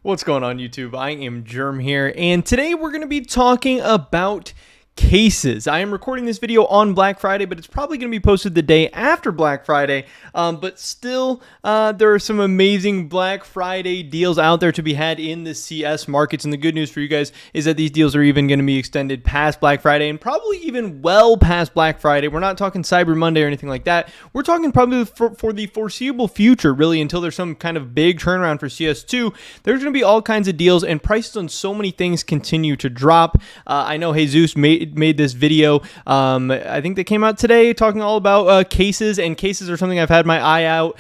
What's going on, YouTube? I am Germ here, and today we're going to be talking about cases. I am recording this video on Black Friday, but it's probably going to be posted the day after Black Friday. But still, there are some amazing Black Friday deals out there to be had in the CS markets. And the good news for you guys is that these deals are even going to be extended past Black Friday and probably even well past Black Friday. We're not talking Cyber Monday or anything like that. We're talking probably for the foreseeable future, really, until there's some kind of big turnaround for CS2. There's going to be all kinds of deals, and prices on so many things continue to drop. I know Jesus made this video. I think they came out today talking all about cases, and cases are something I've had my eye out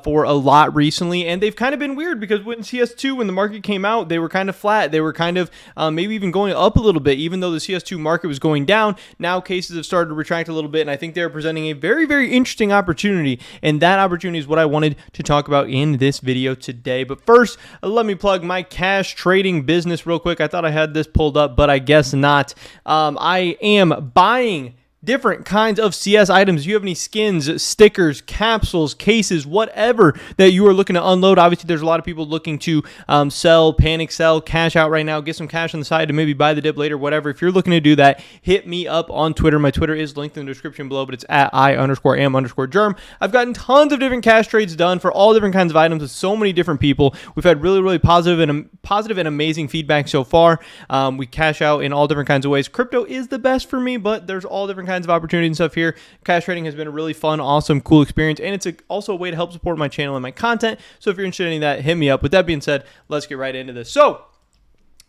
for a lot recently, and they've kind of been weird because when CS2, when the market came out, they were kind of flat. They were kind of maybe even going up a little bit, even though the CS2 market was going down. Now cases have started to retract a little bit, and I think they're presenting a very, very interesting opportunity, and that opportunity is what I wanted to talk about in this video today. But first, let me plug my cash trading business real quick. I thought I had this pulled up, but I guess not. I am buying different kinds of CS items. If you have any skins, stickers, capsules, cases, whatever that you are looking to unload. Obviously, there's a lot of people looking to sell, panic sell, cash out right now, get some cash on the side to maybe buy the dip later, whatever. If you're looking to do that, hit me up on Twitter. My Twitter is linked in the description below, but it's at @I_am_germ. I've gotten tons of different cash trades done for all different kinds of items with so many different people. We've had really, really positive and amazing feedback so far. We cash out in all different kinds of ways. Crypto is the best for me, but there's all different kinds of opportunities and stuff here. Cash trading has been a really fun, awesome, cool experience, and it's also a way to help support my channel and my content. So if you're interested in any of that, hit me up. With that being said, let's get right into this. So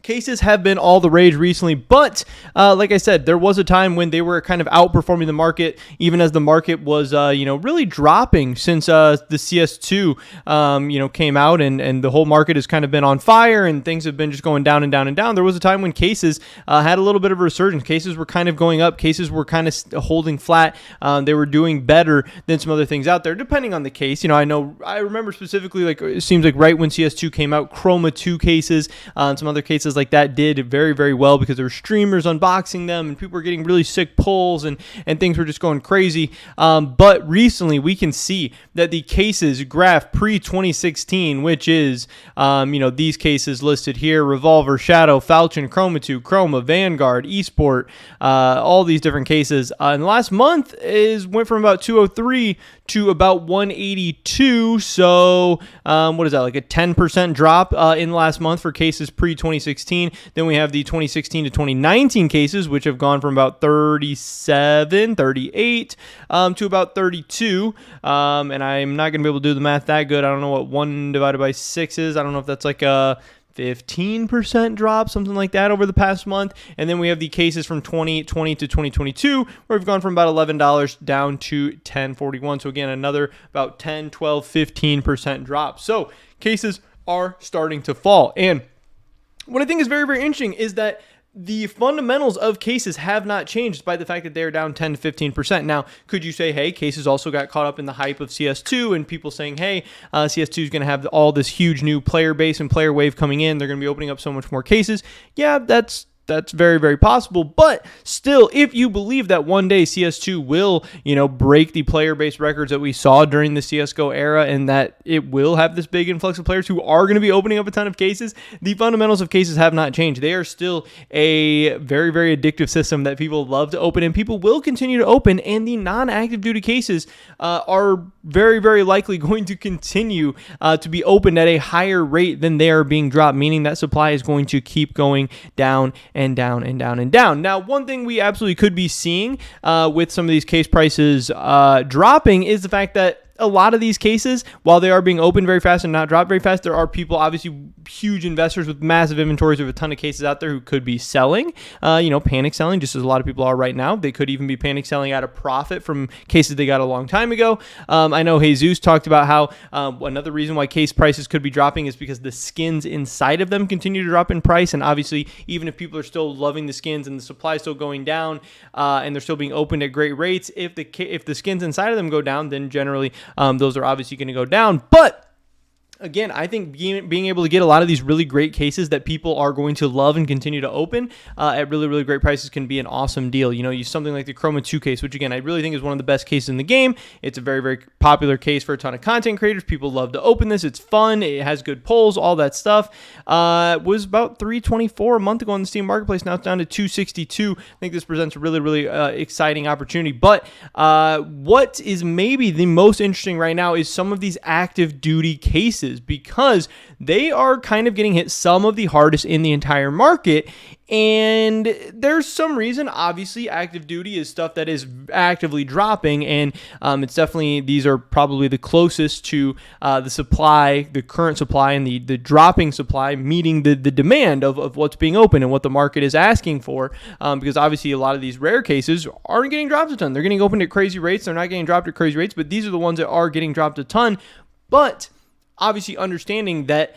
cases have been all the rage recently, but like I said, there was a time when they were kind of outperforming the market, even as the market was, really dropping since the CS2, came out, and the whole market has kind of been on fire, and things have been just going down and down and down. There was a time when cases had a little bit of a resurgence. Cases were kind of going up. Cases were kind of holding flat. They were doing better than some other things out there, depending on the case. I remember specifically, like, it seems like right when CS2 came out, Chroma 2 cases, and some other cases like that did very, very well because there were streamers unboxing them and people were getting really sick pulls, and things were just going crazy. But recently we can see that the cases graph pre-2016, which is, these cases listed here: Revolver, Shadow, Falchion, Chroma 2, Chroma, Vanguard, Esport, all these different cases. In the last month went from about 203 to about 182. So what is that, like a 10% drop in the last month for cases pre-2016? Then we have the 2016 to 2019 cases, which have gone from about 37, 38 to about 32. And I'm not going to be able to do the math that good. I don't know what 1 divided by 6 is. I don't know if that's like a 15% drop, something like that, over the past month. And then we have the cases from 2020 to 2022, where we've gone from about $11 down to $10.41. So again, another about 10, 12, 15% drop. So cases are starting to fall. And what I think is very, very interesting is that the fundamentals of cases have not changed by the fact that they're down 10 to 15%. Now, could you say, hey, cases also got caught up in the hype of CS2 and people saying, hey, CS2 is going to have all this huge new player base and player wave coming in. They're going to be opening up so much more cases. Yeah, that's very, very possible. But still, if you believe that one day CS2 will, break the player-based records that we saw during the CSGO era, and that it will have this big influx of players who are going to be opening up a ton of cases, the fundamentals of cases have not changed. They are still a very, very addictive system that people love to open, and people will continue to open, and the non-active duty cases are very, very likely going to continue to be opened at a higher rate than they are being dropped, meaning that supply is going to keep going down and down and down and down. Now, one thing we absolutely could be seeing with some of these case prices dropping is the fact that a lot of these cases, while they are being opened very fast and not dropped very fast, there are people, obviously huge investors with massive inventories of a ton of cases out there, who could be selling, panic selling, just as a lot of people are right now. They could even be panic selling at a profit from cases they got a long time ago. I know Jesus talked about how another reason why case prices could be dropping is because the skins inside of them continue to drop in price. And obviously, even if people are still loving the skins and the supply is still going down, and they're still being opened at great rates, if the skins inside of them go down, then generally those are obviously going to go down. But again, I think being able to get a lot of these really great cases that people are going to love and continue to open at really, really great prices can be an awesome deal. You know, use something like the Chroma 2 case, which again, I really think is one of the best cases in the game. It's a very, very popular case for a ton of content creators. People love to open this. It's fun. It has good pulls, all that stuff. Was about $324 a month ago on the Steam Marketplace. Now it's down to $262. I think this presents a really, really exciting opportunity. But what is maybe the most interesting right now is some of these active duty cases, because they are kind of getting hit some of the hardest in the entire market. And there's some reason. Obviously, active duty is stuff that is actively dropping, and it's definitely, these are probably the closest to the supply, the current supply, and the dropping supply meeting the demand of what's being open and what the market is asking for. Because obviously, a lot of these rare cases aren't getting dropped a ton. They're getting opened at crazy rates. They're not getting dropped at crazy rates, but these are the ones that are getting dropped a ton. But obviously, understanding that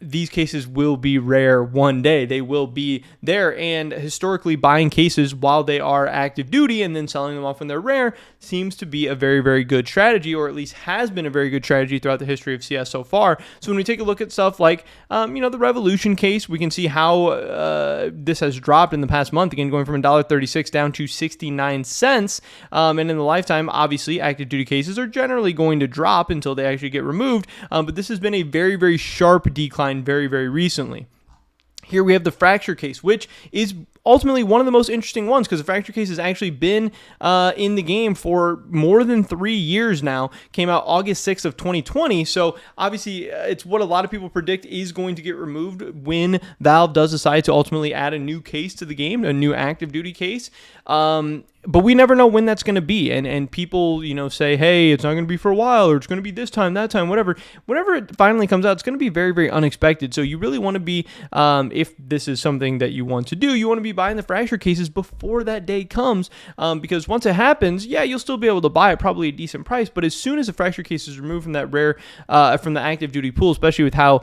these cases will be rare one day. They will be there, and historically buying cases while they are active duty and then selling them off when they're rare seems to be a very, very good strategy, or at least has been a very good strategy throughout the history of CS so far. So when we take a look at stuff like, the Revolution case, we can see how this has dropped in the past month, again, going from $1.36 down to 69 cents. And in the lifetime, obviously, active duty cases are generally going to drop until they actually get removed. But this has been a very, very sharp decline very, very recently. Here we have the Fracture case, which is ultimately one of the most interesting ones, because the Fracture case has actually been in the game for more than 3 years now. Came out August 6th of 2020. So obviously it's what a lot of people predict is going to get removed when Valve does decide to ultimately add a new case to the game, a new active duty case. But we never know when that's going to be. And people, say, hey, it's not going to be for a while, or it's going to be this time, that time, whatever. Whenever it finally comes out, it's going to be very, very unexpected. So you really want to be, if this is something that you want to do, you want to be buying the Fracture cases before that day comes. Because once it happens, yeah, you'll still be able to buy it, probably a decent price. But as soon as the Fracture case is removed from that rare, from the active duty pool, especially with how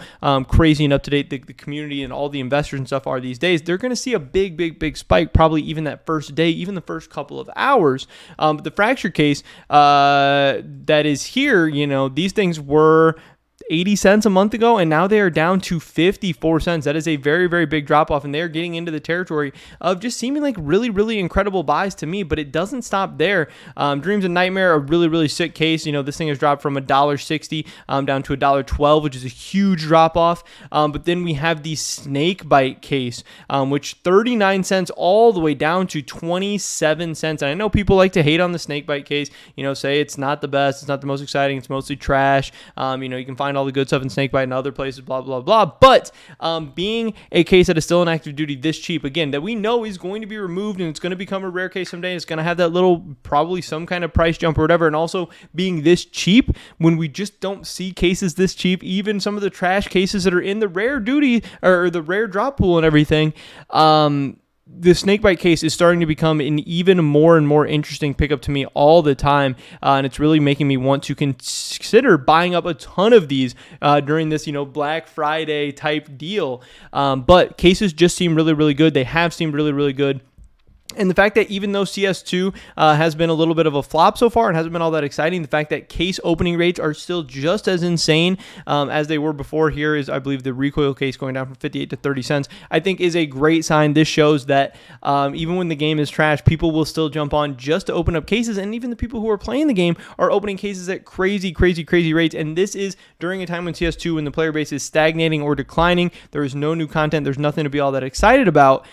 crazy and up to date the community and all the investors and stuff are these days, they're going to see a big, big, big spike, probably even that first day, even the first couple of hours. But the Fracture case that is here, these things were 80 cents a month ago, and now they are down to 54 cents. That is a very, very big drop off, and they're getting into the territory of just seeming like really, really incredible buys to me, but it doesn't stop there. Dreams and Nightmare, a really, really sick case. This thing has dropped from $1.60 down to $1.12, which is a huge drop off. But then we have the Snakebite case, which 39 cents all the way down to 27 cents. And I know people like to hate on the Snakebite case, say it's not the best, it's not the most exciting, it's mostly trash. You can find all the good stuff in Snakebite and other places, blah, blah, blah. But being a case that is still in active duty this cheap, again, that we know is going to be removed and it's going to become a rare case someday, it's going to have that little, probably some kind of price jump or whatever, and also being this cheap when we just don't see cases this cheap, even some of the trash cases that are in the rare duty or the rare drop pool and everything, the Snakebite case is starting to become an even more and more interesting pickup to me all the time, and it's really making me want to consider buying up a ton of these during this, Black Friday type deal. But cases just seem really, really good. They have seemed really, really good. And the fact that even though CS2 has been a little bit of a flop so far and hasn't been all that exciting, the fact that case opening rates are still just as insane as they were before. Here is, I believe, the recoil case going down from 58 to 30 cents, I think is a great sign. This shows that even when the game is trash, people will still jump on just to open up cases. And even the people who are playing the game are opening cases at crazy, crazy, crazy rates. And this is during a time when CS2, when the player base is stagnating or declining, there is no new content, there's nothing to be all that excited about,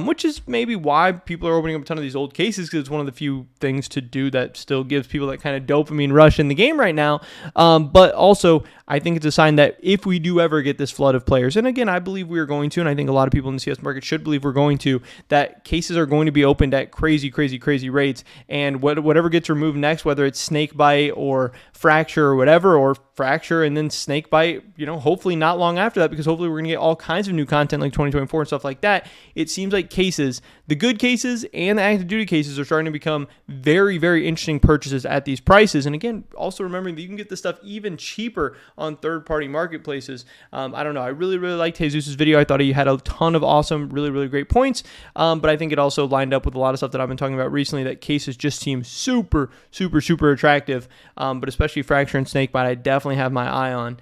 which is maybe why people are opening up a ton of these old cases, because it's one of the few things to do that still gives people that kind of dopamine rush in the game right now. But also, I think it's a sign that if we do ever get this flood of players, and again, I believe we are going to, and I think a lot of people in the CS market should believe we're going to, that cases are going to be opened at crazy, crazy, crazy rates, and whatever gets removed next, whether it's Snakebite or Fracture or whatever, or Fracture and then Snakebite, hopefully not long after that, because hopefully we're going to get all kinds of new content like 2024 and stuff like that. It seems like cases, the good cases and the active duty cases, are starting to become very, very interesting purchases at these prices. And again, also remembering that you can get this stuff even cheaper on third-party marketplaces. I don't know. I really, really liked Jesus' video. I thought he had a ton of awesome, really, really great points. But I think it also lined up with a lot of stuff that I've been talking about recently, that cases just seem super, super, super attractive. But especially Fracture and Snakebite, I definitely definitely have my eye on.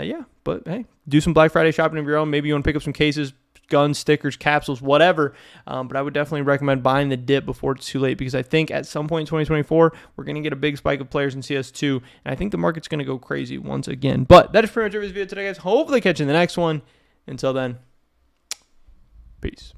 Yeah, but hey, do some Black Friday shopping of your own. Maybe you want to pick up some cases, guns, stickers, capsules, whatever. But I would definitely recommend buying the dip before it's too late, because I think at some point in 2024, we're going to get a big spike of players in CS2, and I think the market's going to go crazy once again. But that is pretty much it for this video today, guys. Hopefully catch you in the next one. Until then, peace.